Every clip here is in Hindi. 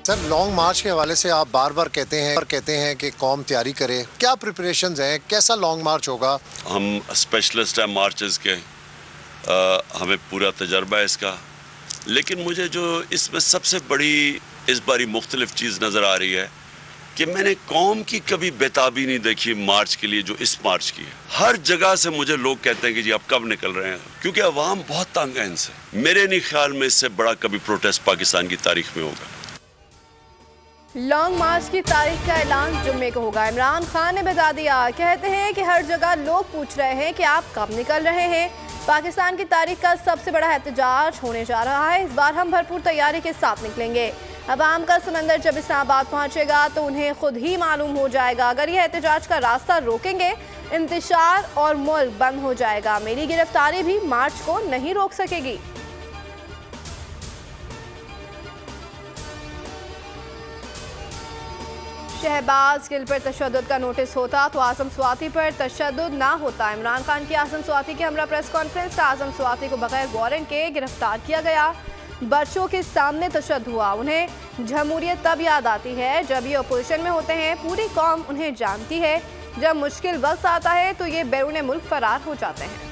सर, लॉन्ग मार्च के हवाले से आप बार बार कहते हैं कि कौम तैयारी करे, क्या प्रिपरेशंस हैं, कैसा लॉन्ग मार्च होगा? हम स्पेशलिस्ट हैं मार्चेस के, हमें पूरा तजर्बा है इसका, लेकिन मुझे जो इसमें सबसे बड़ी इस बारी मुख्तलिफ चीज़ नज़र आ रही है कि मैंने कौम की कभी बेताबी नहीं देखी मार्च के लिए जो इस मार्च की है। हर जगह से मुझे लोग कहते हैं कि जी आप कब निकल रहे हैं, क्योंकि अवाम बहुत तंग है इनसे। मेरे नहीं ख्याल में इससे बड़ा कभी प्रोटेस्ट पाकिस्तान की तारीख में होगा। लॉन्ग मार्च की तारीख का ऐलान जुम्मे को होगा। इमरान खान ने बता दिया, कहते हैं कि हर जगह लोग पूछ रहे हैं कि आप कब निकल रहे हैं। पाकिस्तान की तारीख का सबसे बड़ा एहतजाज होने जा रहा है। इस बार हम भरपूर तैयारी के साथ निकलेंगे। अवाम का समंदर जब इस्लामाबाद पहुंचेगा तो उन्हें खुद ही मालूम हो जाएगा। अगर ये एहतजाज का रास्ता रोकेंगे, इंतशार और मुल्क बंद हो जाएगा। मेरी गिरफ्तारी भी मार्च को नहीं रोक सकेगी। शहबाज गिल पर तशद्दुद का नोटिस होता तो आजम स्वाति पर तशद्दुद ना होता। इमरान खान की आजम स्वाति के हमरा प्रेस कॉन्फ्रेंस का आजम स्वाति को बगैर वारंट के गिरफ्तार किया गया। बच्चों के सामने तशद्दुद हुआ। उन्हें जमहूरियत तब याद आती है जब ये अपोजिशन में होते हैं। पूरी कौम उन्हें जानती है। जब मुश्किल वक्त आता है तो ये बैरून मुल्क फरार हो जाते हैं।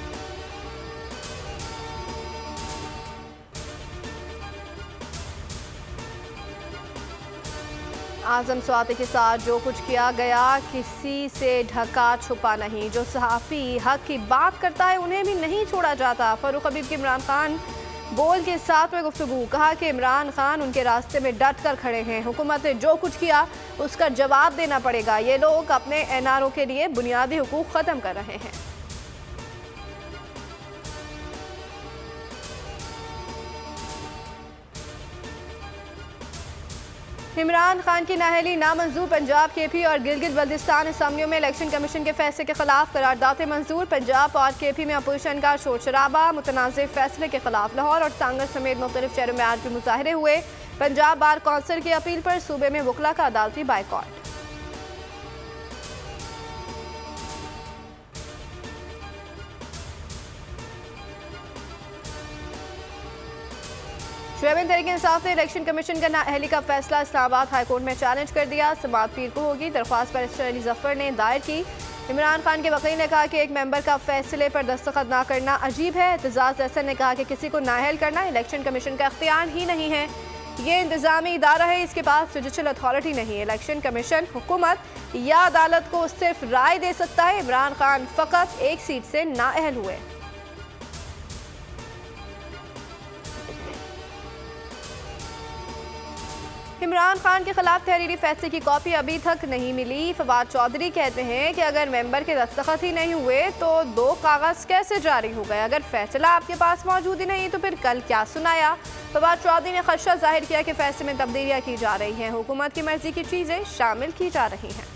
आजम स्वाति के साथ जो कुछ किया गया किसी से ढका छुपा नहीं। जो सहाफ़ी हक की बात करता है उन्हें भी नहीं छोड़ा जाता। फारूक हबीब की इमरान खान बोल के साथ में गुफ्तगू, कहा कि इमरान खान उनके रास्ते में डट कर खड़े हैं। हुकूमत ने जो कुछ किया उसका जवाब देना पड़ेगा। ये लोग अपने एनआरओ के लिए बुनियादी हुकूक ख़त्म कर रहे हैं। इमरान खान की नाअहली नामंजूर। पंजाब, केपी और गिलगित बल्तिस्तान असम्बलियों में इलेक्शन कमीशन के फैसले के खिलाफ करारदादें मंजूर। पंजाब और केपी में अपोजिशन का शोर शराबा। मुतनाज़ फैसले के खिलाफ लाहौर और सांगत समेत मुख्तलिफ शहरों में आज भी मुजाहरे हुए। पंजाब बार कौंसिल की अपील पर सूबे में वकला का अदालती बाइकॉट। शोएब तहरीक इंसाफ ने इलेक्शन कमीशन का नाअहली का फैसला इस्लामाबाद हाईकोर्ट में चैलेंज कर दिया। समाअत पीर को होगी। दरख्वास्त बैरिस्टर अली जफर ने दायर की। इमरान खान के वकील ने कहा कि एक मेंबर का फैसले पर दस्तखत ना करना अजीब है। एतजाज अहसन ने कहा कि किसी को नाअहल करना इलेक्शन कमीशन का इख्तियार ही नहीं है। ये इंतजामी इदारा है, इसके पास जुडिशल अथॉरिटी नहीं है। इलेक्शन कमीशन हुकूमत या अदालत को सिर्फ राय दे सकता है। इमरान खान फ़कत एक सीट से नाअहल हुए। इमरान खान के खिलाफ तहरीरी फैसले की कॉपी अभी तक नहीं मिली। फवाद चौधरी कहते हैं कि अगर मेंबर के दस्तखत ही नहीं हुए तो 2 कागज़ कैसे जारी हो गए। अगर फैसला आपके पास मौजूद ही नहीं तो फिर कल क्या सुनाया। फवाद चौधरी ने खदशा जाहिर किया कि फैसले में तब्दीलियाँ की जा रही हैं। हुकूमत की मर्जी की चीज़ें शामिल की जा रही हैं।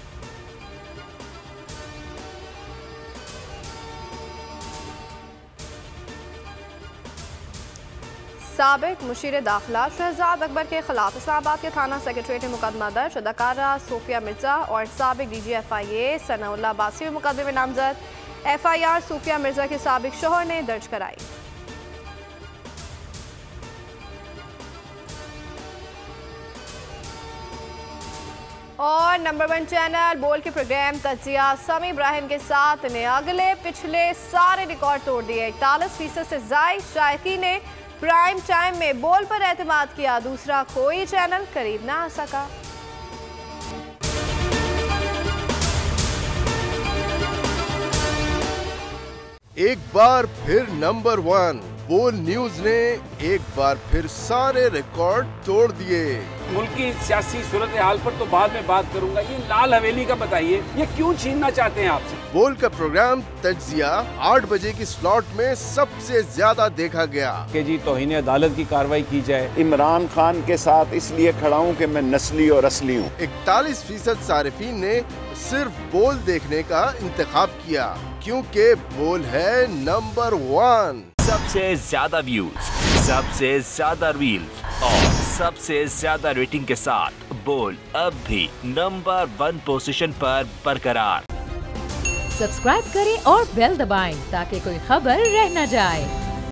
साबिक मुशीर दाखिला शहजाद अकबर के खिलाफ इस्लामाबाद के थाना सेक्रेटरीट में मुकदमा दर्ज। अदाकारा सूफिया मिर्जा और साबिक DG FIA सनाउल्लाह अब्बासी में मुकदमे में नामजद। FIR सूफिया मिर्जा के साबिक शोहर ने दर्ज कराई। और नंबर 1 चैनल बोल के प्रोग्राम तजिया समी इब्राहिम के साथ ने अगले पिछले सारे रिकॉर्ड तोड़ दिए। 41% से ज़ायद शायकीन ने प्राइम टाइम में बोल पर एतमाद किया। दूसरा कोई चैनल करीब ना आ सका। एक बार फिर नंबर 1 बोल न्यूज ने एक बार फिर सारे रिकॉर्ड तोड़ दिए। मुल्क की सियासी सूरत हाल पर तो बाद में बात करूंगा। ये लाल हवेली का बताइए, ये क्यों छीनना चाहते हैं आपसे? बोल का प्रोग्राम तज्जिया 8 बजे की स्लॉट में सबसे ज्यादा देखा गया कि जी तौहीन अदालत की कार्रवाई की जाए। इमरान खान के साथ इसलिए खड़ा हूँ कि मैं नस्ली और असली हूँ। 41% सारिफीन ने सिर्फ बोल देखने का इंतखाब किया क्योंकि बोल है नंबर 1। सबसे ज्यादा व्यूज, सबसे ज्यादा रील्स और सबसे ज्यादा रेटिंग के साथ बोल अब भी नंबर 1 पोजीशन पर बरकरार। सब्सक्राइब करें और बेल दबाएं ताकि कोई खबर रह न जाए।